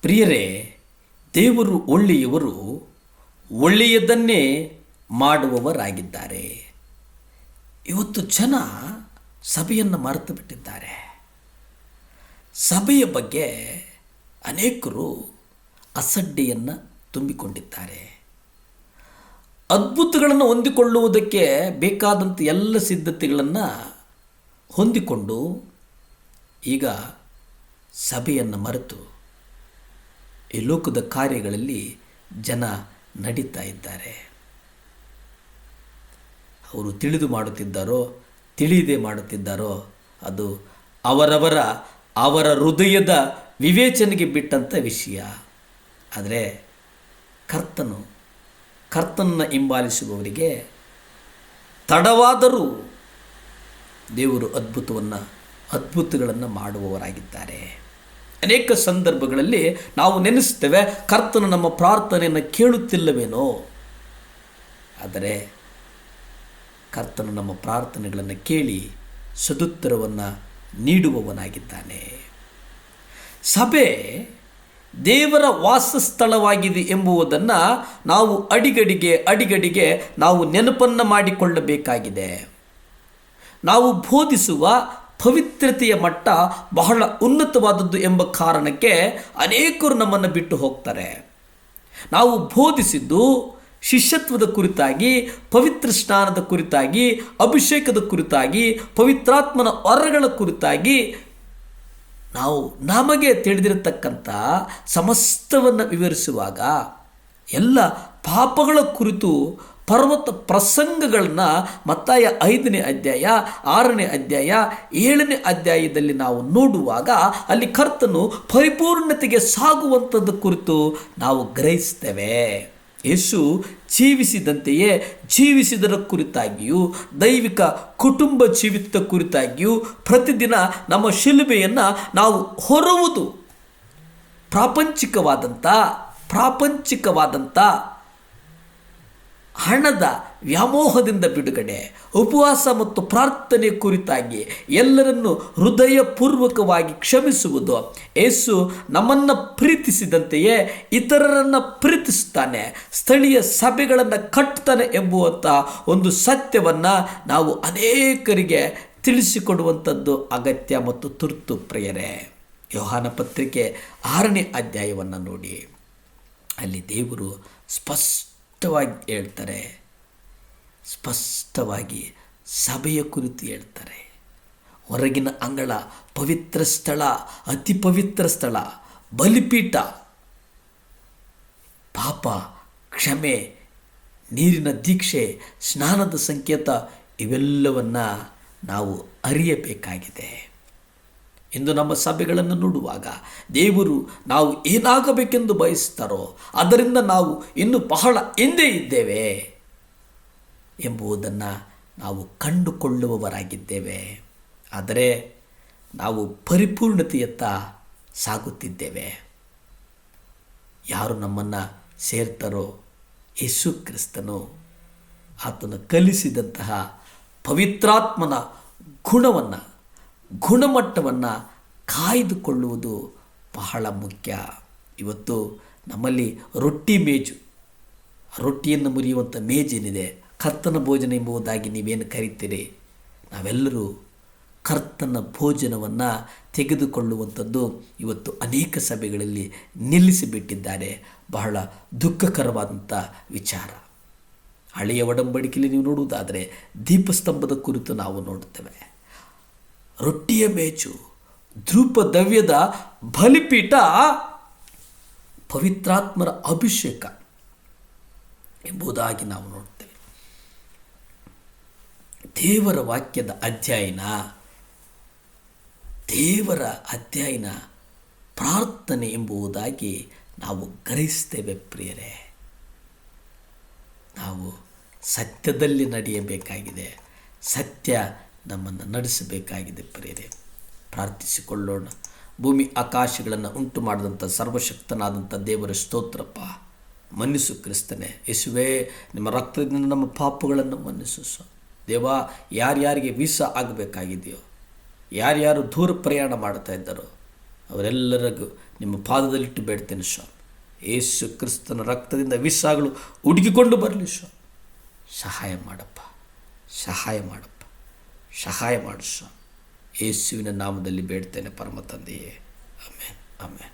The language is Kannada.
ಪ್ರಿಯರೇ, ದೇವರು ಒಳ್ಳೆಯವರು, ಒಳ್ಳೆಯದನ್ನೇ ಮಾಡುವವರಾಗಿದ್ದಾರೆ. ಇವತ್ತು ಜನ ಸಭೆಯನ್ನು ಮರೆತು ಬಿಟ್ಟಿದ್ದಾರೆ. ಸಭೆಯ ಬಗ್ಗೆ ಅನೇಕರು ಅಸಡ್ಡೆಯನ್ನು ತುಂಬಿಕೊಂಡಿದ್ದಾರೆ. ಅದ್ಭುತಗಳನ್ನು ಹೊಂದಿಕೊಳ್ಳುವುದಕ್ಕೆ ಬೇಕಾದಂಥ ಎಲ್ಲ ಸಿದ್ಧತೆಗಳನ್ನು ಹೊಂದಿಕೊಂಡು ಈಗ ಸಭೆಯನ್ನು ಮರೆತು ಈ ಲೋಕದ ಕಾರ್ಯಗಳಲ್ಲಿ ಜನ ನಡೀತಾ ಇದ್ದಾರೆ. ಅವರು ತಿಳಿದು ಮಾಡುತ್ತಿದ್ದಾರೋ ತಿಳಿಯದೆ ಮಾಡುತ್ತಿದ್ದಾರೋ ಅದು ಅವರ ಹೃದಯದ ವಿವೇಚನೆಗೆ ಬಿಟ್ಟಂಥ ವಿಷಯ. ಆದರೆ ಕರ್ತನನ್ನು ಹಿಂಬಾಲಿಸುವವರಿಗೆ ತಡವಾದರೂ ದೇವರು ಅದ್ಭುತಗಳನ್ನು ಮಾಡುವವರಾಗಿದ್ದಾರೆ. ಅನೇಕ ಸಂದರ್ಭಗಳಲ್ಲಿ ನಾವು ನೆನೆಸ್ತೇವೆ, ಕರ್ತನು ನಮ್ಮ ಪ್ರಾರ್ಥನೆಯನ್ನು ಕೇಳುತ್ತಿಲ್ಲವೇನೋ. ಆದರೆ ಕರ್ತನು ನಮ್ಮ ಪ್ರಾರ್ಥನೆಗಳನ್ನು ಕೇಳಿ ಸದುತ್ತರವನ್ನು ನೀಡುವವನಾಗಿದ್ದಾನೆ. ಸಭೆ ದೇವರ ವಾಸಸ್ಥಳವಾಗಿದೆ ಎಂಬುದನ್ನು ನಾವು ಅಡಿಗಡಿಗೆ ನಾವು ನೆನಪನ್ನು ಮಾಡಿಕೊಳ್ಳಬೇಕಾಗಿದೆ. ನಾವು ಬೋಧಿಸುವ ಪವಿತ್ರತೆಯ ಮಟ್ಟ ಬಹಳ ಉನ್ನತವಾದದ್ದು ಎಂಬ ಕಾರಣಕ್ಕೆ ಅನೇಕರು ನಮ್ಮನ್ನು ಬಿಟ್ಟು ಹೋಗ್ತಾರೆ. ನಾವು ಬೋಧಿಸಿದ್ದು ಶಿಷ್ಯತ್ವದ ಕುರಿತಾಗಿ, ಪವಿತ್ರ ಸ್ನಾನದ ಕುರಿತಾಗಿ, ಅಭಿಷೇಕದ ಕುರಿತಾಗಿ, ಪವಿತ್ರಾತ್ಮನ ವರಗಳ ಕುರಿತಾಗಿ ನಾವು ನಮಗೆ ತಿಳಿದಿರತಕ್ಕಂಥ ಸಮಸ್ತವನ್ನು ವಿವರಿಸುವಾಗ ಎಲ್ಲ ಪಾಪಗಳ ಕುರಿತು ಪರ್ವತ ಪ್ರಸಂಗಗಳನ್ನು ಮತ್ತಾಯ 5ನೇ ಅಧ್ಯಾಯ, 6ನೇ ಅಧ್ಯಾಯ, 7ನೇ ಅಧ್ಯಾಯದಲ್ಲಿ ನಾವು ನೋಡುವಾಗ ಅಲ್ಲಿ ಕರ್ತನು ಪರಿಪೂರ್ಣತೆಗೆ ಸಾಗುವಂಥದ್ದು ಕುರಿತು ನಾವು ಗ್ರಹಿಸ್ತೇವೆ. ಯೇಸು ಜೀವಿಸಿದಂತೆಯೇ ಜೀವಿಸಿದರ ಕುರಿತಾಗಿಯೂ, ದೈವಿಕ ಕುಟುಂಬ ಜೀವಿತದ ಕುರಿತಾಗಿಯೂ ಪ್ರತಿದಿನ ನಮ್ಮ ಶಿಲುಬೆಯನ್ನು ನಾವು ಹೊರುವುದು ಪ್ರಾಪಂಚಿಕವಾದಂಥ ಹಣದ ವ್ಯಾಮೋಹದಿಂದ ಬಿಡುಗಡೆ, ಉಪವಾಸ ಮತ್ತು ಪ್ರಾರ್ಥನೆ ಕುರಿತಾಗಿ ಎಲ್ಲರನ್ನು ಹೃದಯಪೂರ್ವಕವಾಗಿ ಕ್ಷಮಿಸುವುದು. ಯೇಸು ನಮ್ಮನ್ನು ಪ್ರೀತಿಸಿದಂತೆಯೇ ಇತರರನ್ನು ಪ್ರೀತಿಸುತ್ತಾನೆ, ಸ್ಥಳೀಯ ಸಭೆಗಳನ್ನು ಕಟ್ಟುತ್ತಾನೆ ಎಂಬುವಂಥ ಒಂದು ಸತ್ಯವನ್ನು ನಾವು ಅನೇಕರಿಗೆ ತಿಳಿಸಿಕೊಡುವಂಥದ್ದು ಅಗತ್ಯ ಮತ್ತು ತುರ್ತು. ಪ್ರಿಯರೇ, ಯೋಹಾನ ಪತ್ರಿಕೆ 6ನೇ ಅಧ್ಯಾಯವನ್ನು ನೋಡಿ, ಅಲ್ಲಿ ದೇವರು ಸ್ಪಷ್ಟವಾಗಿ ಸಭೆಯ ಕುರಿತು ಹೇಳ್ತಾರೆ. ಹೊರಗಿನ ಅಂಗಳ, ಪವಿತ್ರ ಸ್ಥಳ, ಅತಿ ಪವಿತ್ರ ಸ್ಥಳ, ಬಲಿಪೀಠ, ಪಾಪ ಕ್ಷಮೆ, ನೀರಿನ ದೀಕ್ಷೆ, ಸ್ನಾನದ ಸಂಕೇತ, ಇವೆಲ್ಲವನ್ನು ನಾವು ಅರಿಯಬೇಕಾಗಿದೆ. ಇಂದು ನಮ್ಮ ಸಭೆಗಳನ್ನು ನೋಡುವಾಗ ದೇವರು ನಾವು ಏನಾಗಬೇಕೆಂದು ಬಯಸ್ತಾರೋ ಅದರಿಂದ ನಾವು ಇನ್ನೂ ಬಹಳ ಹಿಂದೆ ಇದ್ದೇವೆ ಎಂಬುದನ್ನು ನಾವು ಕಂಡುಕೊಳ್ಳುವವರಾಗಿದ್ದೇವೆ. ಆದರೆ ನಾವು ಪರಿಪೂರ್ಣತೆಯತ್ತ ಸಾಗುತ್ತಿದ್ದೇವೆ. ಯಾರು ನಮ್ಮನ್ನು ಸೇರ್ತಾರೋ ಯೇಸು ಕ್ರಿಸ್ತನು ಆತನು ಕಲಿಸಿದಂತಹ ಪವಿತ್ರಾತ್ಮನ ಗುಣಮಟ್ಟವನ್ನು ಕಾಯ್ದುಕೊಳ್ಳುವುದು ಬಹಳ ಮುಖ್ಯ. ಇವತ್ತು ನಮ್ಮಲ್ಲಿ ರೊಟ್ಟಿಯನ್ನು ಮುರಿಯುವಂಥ ಮೇಜೇನಿದೆ, ಕರ್ತನ ಭೋಜನ ಎಂಬುದಾಗಿ ನೀವೇನು ಕರೀತೀರಿ, ನಾವೆಲ್ಲರೂ ಕರ್ತನ ಭೋಜನವನ್ನು ತೆಗೆದುಕೊಳ್ಳುವಂಥದ್ದು ಇವತ್ತು ಅನೇಕ ಸಭೆಗಳಲ್ಲಿ ನಿಲ್ಲಿಸಿಬಿಟ್ಟಿದ್ದಾರೆ. ಬಹಳ ದುಃಖಕರವಾದಂಥ ವಿಚಾರ. ಹಳೆಯ ಒಡಂಬಡಿಕೆಯಲ್ಲಿ ನೀವು ನೋಡುವುದಾದರೆ ದೀಪಸ್ತಂಭದ ಕುರಿತು ನಾವು ನೋಡುತ್ತೇವೆ. ರೊಟ್ಟಿಯ ಮೇಜು, ಧೂಪದ್ರವ್ಯದ ಬಲಿಪೀಠ, ಪವಿತ್ರಾತ್ಮರ ಅಭಿಷೇಕ ಎಂಬುದಾಗಿ ನಾವು ನೋಡ್ತೇವೆ. ದೇವರ ವಾಕ್ಯದ ಅಧ್ಯಯನ ಪ್ರಾರ್ಥನೆ ಎಂಬುದಾಗಿ ನಾವು ಗ್ರಹಿಸ್ತೇವೆ. ಪ್ರಿಯರೇ, ನಾವು ಸತ್ಯದಲ್ಲಿ ನಡೆಯಬೇಕಾಗಿದೆ, ಸತ್ಯ ನಮ್ಮನ್ನು ನಡೆಸಬೇಕಾಗಿದೆ. ಪ್ರಿಯರೇ, ಪ್ರಾರ್ಥಿಸಿಕೊಳ್ಳೋಣ. ಭೂಮಿ ಆಕಾಶಗಳನ್ನು ಉಂಟು ಮಾಡಿದಂಥ ಸರ್ವಶಕ್ತನಾದಂಥ ದೇವರ ಸ್ತೋತ್ರಪ್ಪ. ಮನ್ನಿಸು ಕ್ರಿಸ್ತನೇ. ಯೇಸುವೇ, ನಿಮ್ಮ ರಕ್ತದಿಂದ ನಮ್ಮ ಪಾಪಗಳನ್ನು ಮನ್ನಿಸು. ದೇವ, ಯಾರ್ಯಾರಿಗೆ ವೀಸಾ ಆಗಬೇಕಾಗಿದೆಯೋ, ಯಾರ್ಯಾರು ದೂರ ಪ್ರಯಾಣ ಮಾಡ್ತಾ ಇದ್ದಾರೋ ಅವರೆಲ್ಲರಿಗೂ ನಿಮ್ಮ ಪಾದದಲ್ಲಿಟ್ಟು ಬೇಡ್ತೇನೆ ಸ್ವಾಮಿ. ಯೇಸು ಕ್ರಿಸ್ತನ ರಕ್ತದಿಂದ ವಿಷಗಳು ಹುಡುಕಿಕೊಂಡು ಬರಲಿ ಸ್ವಾಮಿ. ಸಹಾಯ ಮಾಡಪ್ಪ, ಸಹಾಯ ಮಾಡಪ್ಪ, ಸಹಾಯ ಮಾಡು ಸ್ವಾಮಿ. ಯೇಸುವಿನ ನಾಮದಲ್ಲಿ ಬೇಡ್ತೇನೆ ಪರಮ ತಂದೆಯೇ. ಆಮೇನ್, ಆಮೇನ್.